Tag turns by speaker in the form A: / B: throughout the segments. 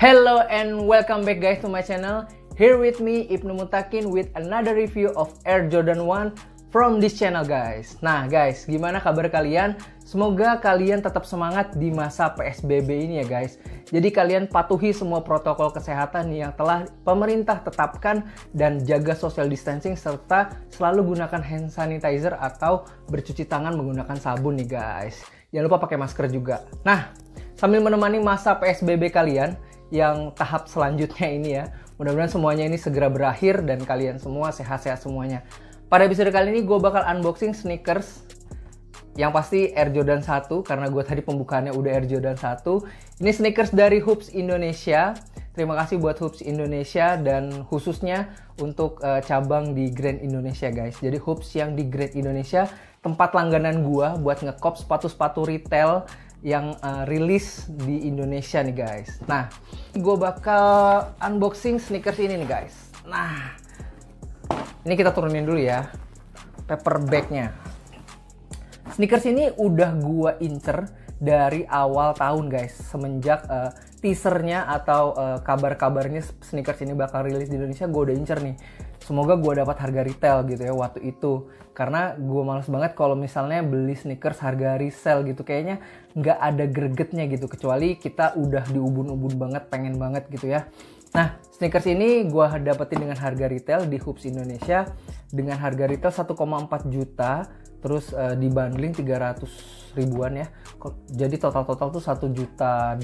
A: Hello and welcome back guys to my channel. Here with me Ibnu Mutakin with another review of Air Jordan 1 from this channel guys. Nah guys, gimana kabar kalian? Semoga kalian tetap semangat di masa PSBB ini ya guys. Jadi kalian patuhi semua protokol kesehatan yang telah pemerintah tetapkan dan jaga social distancing serta selalu gunakan hand sanitizer atau bercuci tangan menggunakan sabun nih guys. Jangan lupa pakai masker juga. Nah, sambil menemani masa PSBB kalian yang tahap selanjutnya ini ya, mudah-mudahan semuanya ini segera berakhir dan kalian semua sehat-sehat semuanya. Pada episode kali ini gue bakal unboxing sneakers yang pasti Air Jordan 1 karena gue tadi pembukaannya udah Air Jordan 1. Ini sneakers dari Hoops Indonesia. Terima kasih buat Hoops Indonesia dan khususnya untuk cabang di Grand Indonesia guys. Jadi Hoops yang di Grand Indonesia tempat langganan gue buat ngekop sepatu-sepatu retail yang rilis di Indonesia nih guys. Nah, gue bakal unboxing sneakers ini nih guys. Nah, ini kita turunin dulu ya paper bagnya. Sneakers ini udah gue incer dari awal tahun guys. Semenjak teasernya atau kabar-kabarnya sneakers ini bakal rilis di Indonesia, gue udah incer nih. Semoga gue dapat harga retail gitu ya waktu itu. Karena gue males banget kalau misalnya beli sneakers harga resell gitu. Kayaknya nggak ada gregetnya gitu. Kecuali kita udah diubun-ubun banget, pengen banget gitu ya. Nah, sneakers ini gue dapetin dengan harga retail di Hoops Indonesia. Dengan harga retail 1,4 juta. Terus dibundling 300 ribuan ya. Jadi total-total tuh 1.800.000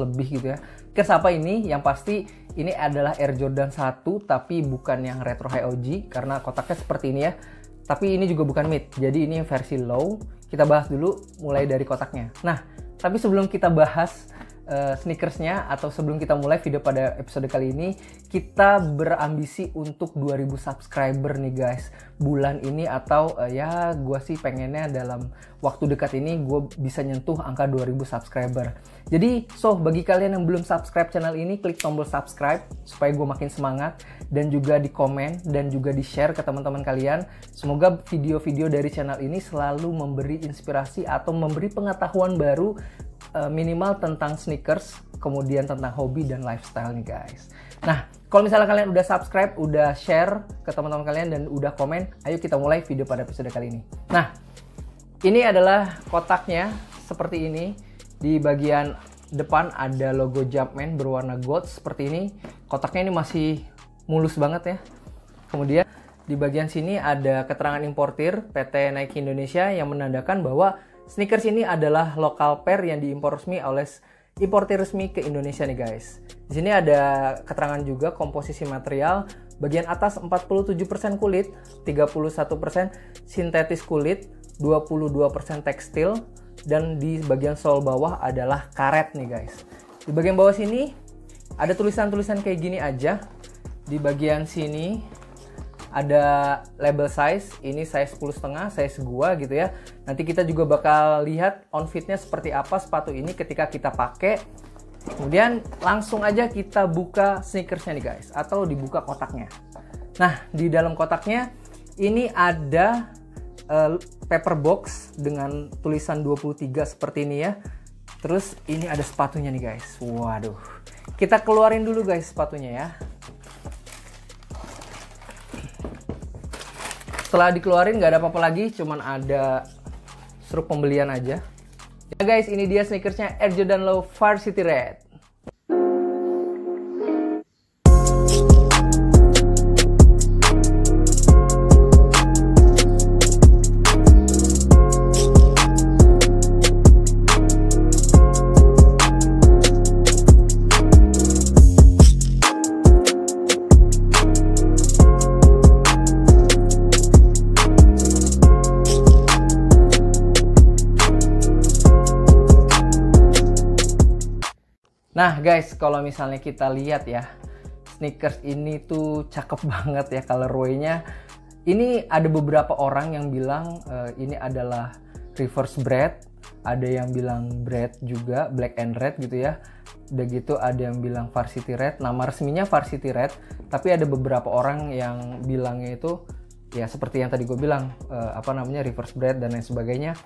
A: lebih gitu ya. Sneakers apa ini? Yang pasti ini adalah Air Jordan 1 tapi bukan yang Retro High OG karena kotaknya seperti ini ya. Tapi ini juga bukan mid. Jadi ini versi low. Kita bahas dulu mulai dari kotaknya. Nah, tapi sebelum kita bahas sneakersnya atau sebelum kita mulai video pada episode kali ini, kita berambisi untuk 2000 subscriber nih guys bulan ini atau ya gue sih pengennya dalam waktu dekat ini gue bisa nyentuh angka 2000 subscriber. Jadi bagi kalian yang belum subscribe channel ini, klik tombol subscribe supaya gue makin semangat dan juga di komen dan juga di share ke teman-teman kalian. Semoga video-video dari channel ini selalu memberi inspirasi atau memberi pengetahuan baru minimal tentang sneakers, kemudian tentang hobi dan lifestyle nih guys. Nah, kalau misalnya kalian udah subscribe, udah share ke teman-teman kalian dan udah komen, ayo kita mulai video pada episode kali ini. Nah, ini adalah kotaknya seperti ini. Di bagian depan ada logo Jumpman berwarna gold seperti ini. Kotaknya ini masih mulus banget ya. Kemudian di bagian sini ada keterangan importir PT Nike Indonesia yang menandakan bahwa sneakers ini adalah lokal pair yang diimpor resmi oleh importir resmi ke Indonesia nih guys. Di sini ada keterangan juga komposisi material. Bagian atas 47% kulit, 31% sintetis kulit, 22% tekstil, dan di bagian sole bawah adalah karet nih guys. Di bagian bawah sini ada tulisan-tulisan kayak gini aja. Di bagian sini ada label size, ini size 10,5, size gua gitu ya. Nanti kita juga bakal lihat on fitnya seperti apa sepatu ini ketika kita pakai. Kemudian langsung aja kita buka sneakersnya nih guys, atau dibuka kotaknya. Nah, di dalam kotaknya ini ada paper box dengan tulisan 23 seperti ini ya. Terus ini ada sepatunya nih guys. Waduh. Kita keluarin dulu guys sepatunya ya. Setelah dikeluarin nggak ada apa-apa lagi, cuman ada struk pembelian aja. Ya guys, ini dia sneakersnya Air Jordan Low Varsity Red. Nah guys, kalau misalnya kita lihat ya, sneakers ini tuh cakep banget ya colorway-nya. Ini ada beberapa orang yang bilang ini adalah reverse bread, ada yang bilang bread juga, black and red gitu ya. Udah gitu ada yang bilang varsity red, nama resminya varsity red, tapi ada beberapa orang yang bilangnya itu ya seperti yang tadi gue bilang, reverse bread dan lain sebagainya.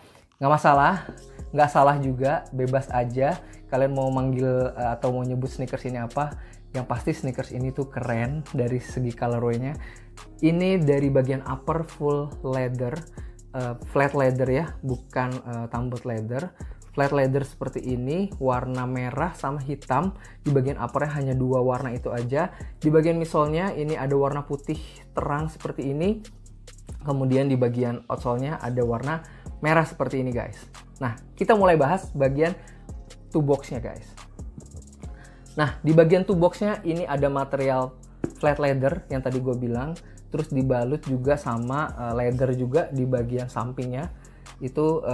A: nggak masalah, nggak salah juga, bebas aja kalian mau manggil atau mau nyebut sneakers ini apa. Yang pasti sneakers ini tuh keren dari segi colorway-nya. Ini dari bagian upper full leather, flat leather ya, bukan tumbled leather. Flat leather seperti ini, warna merah sama hitam. Di bagian uppernya hanya 2 warna itu aja. Di bagian misolnya ini ada warna putih terang seperti ini. Kemudian di bagian outsole-nya ada warna merah seperti ini guys. Nah, kita mulai bahas bagian toe box-nya guys. Nah, di bagian toe box-nya ini ada material flat leather yang tadi gue bilang. Terus dibalut juga sama leather juga di bagian sampingnya. Itu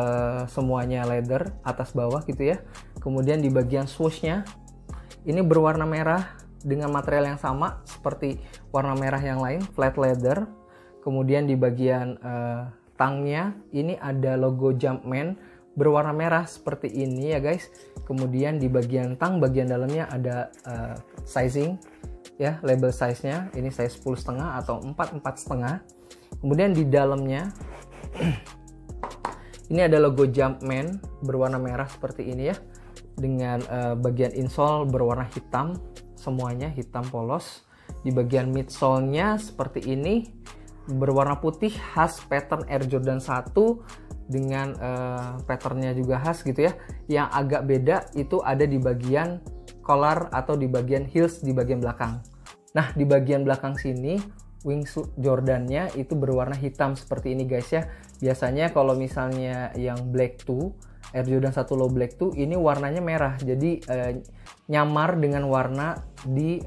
A: semuanya leather atas bawah gitu ya. Kemudian di bagian swoosh-nya ini berwarna merah dengan material yang sama seperti warna merah yang lain, flat leather. Kemudian di bagian tangnya ini ada logo Jumpman berwarna merah seperti ini ya guys. Kemudian di bagian tang bagian dalamnya ada sizing ya, label size-nya. Ini size 10,5 atau 4,5. Kemudian di dalamnya ini ada logo Jumpman berwarna merah seperti ini ya. Dengan bagian insole berwarna hitam, semuanya hitam polos. Di bagian midsole-nya seperti ini berwarna putih khas pattern Air Jordan 1 dengan patternnya juga khas gitu ya. Yang agak beda itu ada di bagian collar atau di bagian heels di bagian belakang. Nah, di bagian belakang sini wingsuit Jordan-nya itu berwarna hitam seperti ini guys ya. Biasanya kalau misalnya yang Black 2, Air Jordan 1 Low Black 2 ini warnanya merah. Jadi nyamar dengan warna di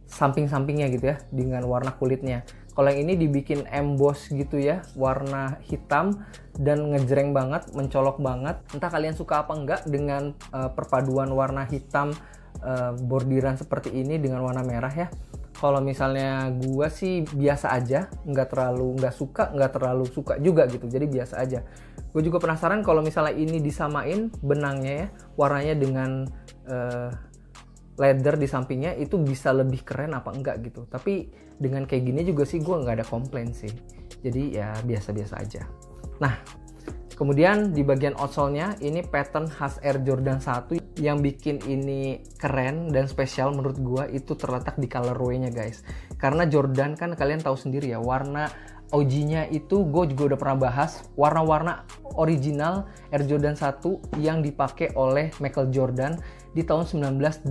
A: samping-sampingnya gitu ya, dengan warna kulitnya. Kalau yang ini dibikin emboss gitu ya, warna hitam dan ngejreng banget, mencolok banget. Entah kalian suka apa enggak dengan perpaduan warna hitam bordiran seperti ini dengan warna merah ya. Kalau misalnya gua sih biasa aja, nggak terlalu suka juga gitu. Jadi biasa aja. Gue juga penasaran kalau misalnya ini disamain benangnya ya, warnanya dengan leather di sampingnya itu bisa lebih keren apa enggak gitu. Tapi dengan kayak gini juga sih gue nggak ada komplain sih. Jadi ya biasa-biasa aja. Nah, kemudian di bagian outsole-nya ini pattern khas Air Jordan 1. Yang bikin ini keren dan spesial menurut gue itu terletak di colorway-nya guys. Karena Jordan kan kalian tahu sendiri ya, warna OG-nya itu gue juga udah pernah bahas. Warna-warna original Air Jordan 1 yang dipakai oleh Michael Jordan di tahun 1985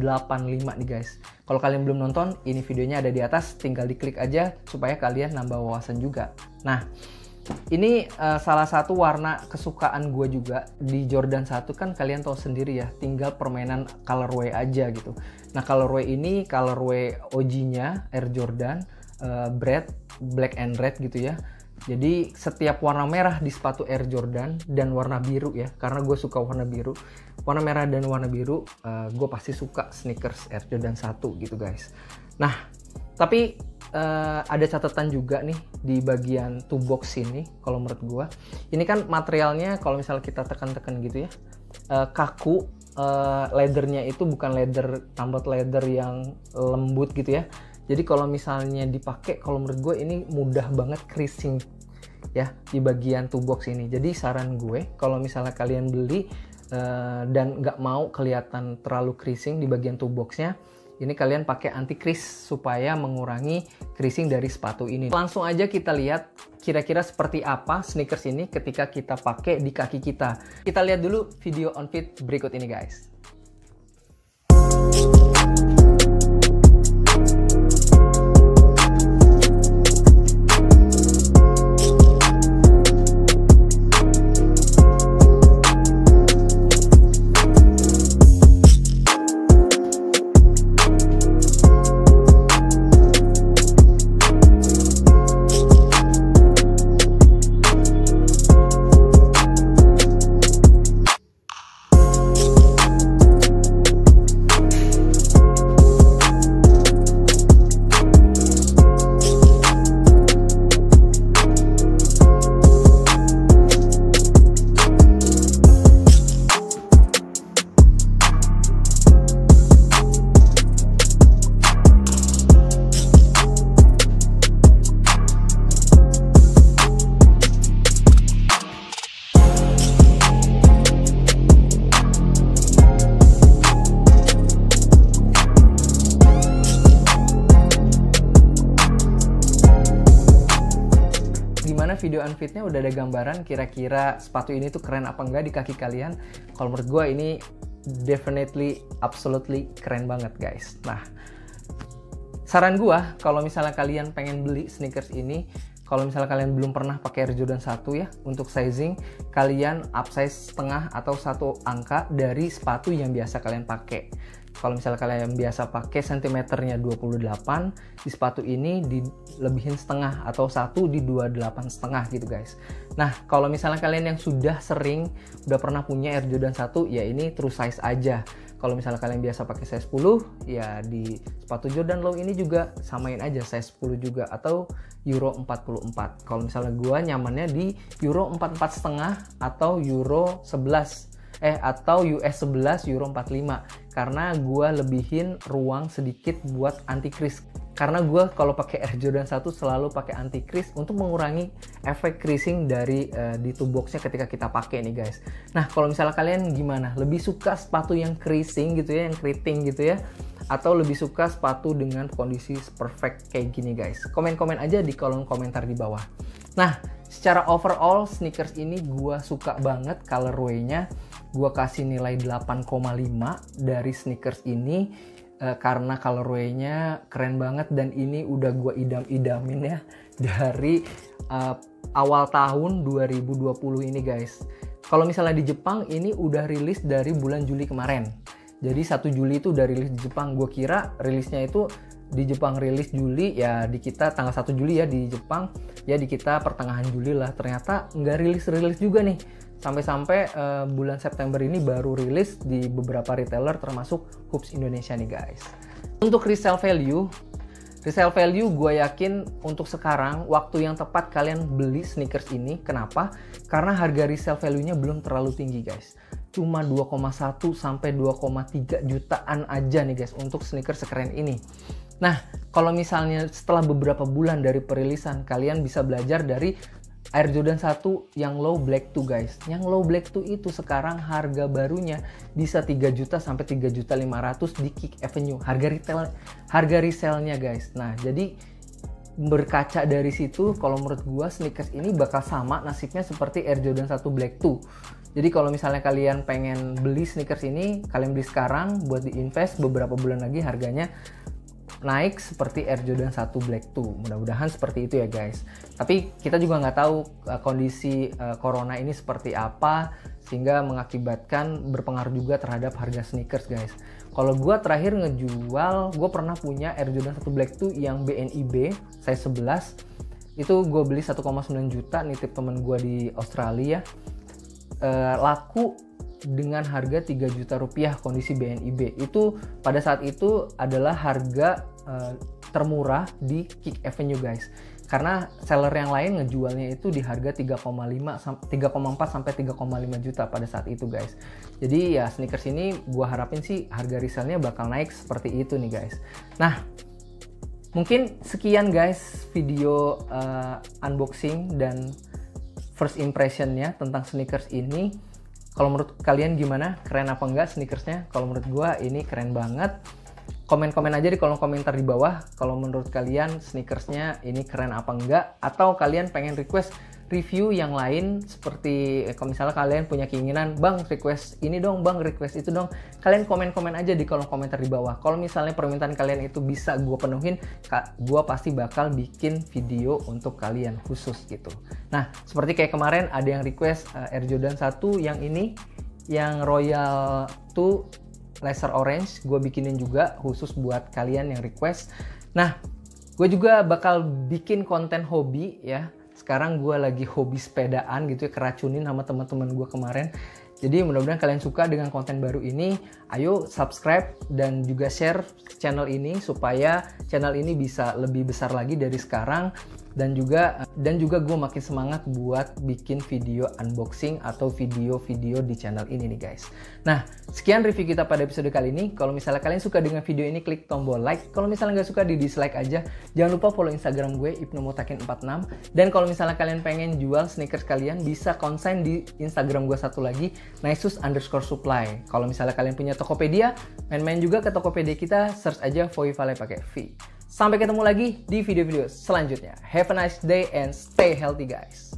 A: nih guys. Kalau kalian belum nonton, ini videonya ada di atas, tinggal diklik aja supaya kalian nambah wawasan juga. Nah, ini salah satu warna kesukaan gue juga di Jordan 1 kan kalian tahu sendiri ya, tinggal permainan colorway aja gitu. Nah, colorway ini colorway OG-nya Air Jordan, black and red gitu ya. Jadi setiap warna merah di sepatu Air Jordan dan warna biru ya, karena gue suka warna biru, warna merah dan warna biru, gue pasti suka sneakers Air Jordan 1 gitu guys. Nah, tapi ada catatan juga nih di bagian toe box ini. Kalau menurut gue, ini kan materialnya kalau misalnya kita tekan-tekan gitu ya, kaku, leathernya itu bukan leather tumbled leather yang lembut gitu ya. Jadi kalau misalnya dipakai, kalau menurut gue ini mudah banget creasing ya di bagian toe box ini. Jadi saran gue kalau misalnya kalian beli dan nggak mau kelihatan terlalu creasing di bagian toe boxnya, ini kalian pakai anti crease supaya mengurangi creasing dari sepatu ini. Langsung aja kita lihat kira-kira seperti apa sneakers ini ketika kita pakai di kaki kita. Kita lihat dulu video on fit berikut ini guys. video unfitnya udah ada gambaran kira-kira sepatu ini tuh keren apa enggak di kaki kalian. Kalau menurut gue ini definitely, absolutely keren banget guys. Nah, saran gue kalau misalnya kalian pengen beli sneakers ini, kalau misalnya kalian belum pernah pakai Air Jordan 1 ya, untuk sizing kalian upsize setengah atau 1 angka dari sepatu yang biasa kalian pakai. Kalau misalnya kalian biasa pakai sentimeternya 28, di sepatu ini dilebihin setengah atau 1 di 28 setengah gitu guys. Nah, kalau misalnya kalian yang sudah sering, udah pernah punya Air Jordan 1, ya ini true size aja. Kalau misalnya kalian biasa pakai size 10, ya di sepatu Jordan Low ini juga samain aja size 10 juga atau Euro 44. Kalau misalnya gua nyamannya di Euro 44,5 atau Euro 11 atau US 11 Euro 45 karena gua lebihin ruang sedikit buat anti crease. Karena gue kalau pakai Air Jordan 1 selalu pakai anti crease untuk mengurangi efek creasing dari di toe boxnya ketika kita pakai nih guys. Nah, kalau misalnya kalian gimana? Lebih suka sepatu yang creasing gitu ya, yang keriting gitu ya, atau lebih suka sepatu dengan kondisi perfect kayak gini guys? Komen-komen aja di kolom komentar di bawah. Nah, secara overall sneakers ini gue suka banget colorway-nya. Gue kasih nilai 8,5 dari sneakers ini. Karena colorway-nya keren banget dan ini udah gue idam-idamin ya dari awal tahun 2020 ini guys. Kalau misalnya di Jepang ini udah rilis dari bulan Juli kemarin. Jadi 1 Juli itu udah rilis di Jepang. Gue kira rilisnya itu di Jepang rilis Juli, ya di kita tanggal 1 Juli ya di Jepang, ya di kita pertengahan Juli lah. Ternyata nggak rilis juga nih. Sampai-sampai bulan September ini baru rilis di beberapa retailer termasuk Hoops Indonesia nih guys. Untuk resale value gue yakin untuk sekarang waktu yang tepat kalian beli sneakers ini. Kenapa? Karena harga resale value-nya belum terlalu tinggi guys. Cuma 2,1 sampai 2,3 jutaan aja nih guys untuk sneakers sekeren ini. Nah, kalau misalnya setelah beberapa bulan dari perilisan kalian bisa belajar dari Air Jordan 1 yang Low Black 2 guys. Yang Low Black 2 itu sekarang harga barunya bisa 3 juta sampai 3 juta 500 di Kick Avenue. Harga resell-nya guys. Nah, jadi berkaca dari situ kalau menurut gua sneakers ini bakal sama nasibnya seperti Air Jordan 1 Black 2. Jadi kalau misalnya kalian pengen beli sneakers ini, kalian beli sekarang buat diinvest, beberapa bulan lagi harganya naik seperti Air Jordan 1 Black 2. Mudah-mudahan seperti itu ya guys. Tapi kita juga nggak tahu kondisi corona ini seperti apa, sehingga mengakibatkan berpengaruh juga terhadap harga sneakers guys. Kalau gue terakhir ngejual, gue pernah punya Air Jordan 1 Black 2 yang BNIB size 11. Itu gue beli 1,9 juta, nitip temen gue di Australia. Laku dengan harga 3 juta rupiah kondisi BNIB. Itu pada saat itu adalah harga termurah di Kick Avenue guys. Karena seller yang lain ngejualnya itu di harga 3,4 sampai 3,5 juta pada saat itu guys. Jadi ya sneakers ini gua harapin sih harga resellnya bakal naik seperti itu nih guys. Nah, mungkin sekian guys video unboxing dan first impressionnya tentang sneakers ini. Kalau menurut kalian gimana? Keren apa enggak sneakersnya? Kalau menurut gua ini keren banget. Komen-komen aja di kolom komentar di bawah kalau menurut kalian sneakersnya ini keren apa enggak, atau kalian pengen request review yang lain seperti kalau misalnya kalian punya keinginan, bang request ini dong, bang request itu dong, kalian komen-komen aja di kolom komentar di bawah. Kalau misalnya permintaan kalian itu bisa gue penuhin, gue pasti bakal bikin video untuk kalian khusus gitu. Nah, seperti kayak kemarin ada yang request Air Jordan 1 yang ini, yang Royal 2 Laser Orange, gue bikinin juga khusus buat kalian yang request. Nah, gue juga bakal bikin konten hobi ya. Sekarang gue lagi hobi sepedaan gitu ya, keracunin sama teman-teman gue kemarin. Jadi mudah-mudahan kalian suka dengan konten baru ini. Ayo subscribe dan juga share channel ini supaya channel ini bisa lebih besar lagi dari sekarang. Dan juga gue makin semangat buat bikin video unboxing atau video-video di channel ini nih guys. Nah, sekian review kita pada episode kali ini. Kalau misalnya kalian suka dengan video ini, klik tombol like. Kalau misalnya nggak suka, di dislike aja. Jangan lupa follow Instagram gue, ipnumotakin46. Dan kalau misalnya kalian pengen jual sneakers kalian, bisa konsign di Instagram gue satu lagi, Naisus_supply. Kalau misalnya kalian punya Tokopedia, main-main juga ke Tokopedia kita, search aja Voivale pakai V. Sampai ketemu lagi di video-video selanjutnya. Have a nice day and stay healthy guys.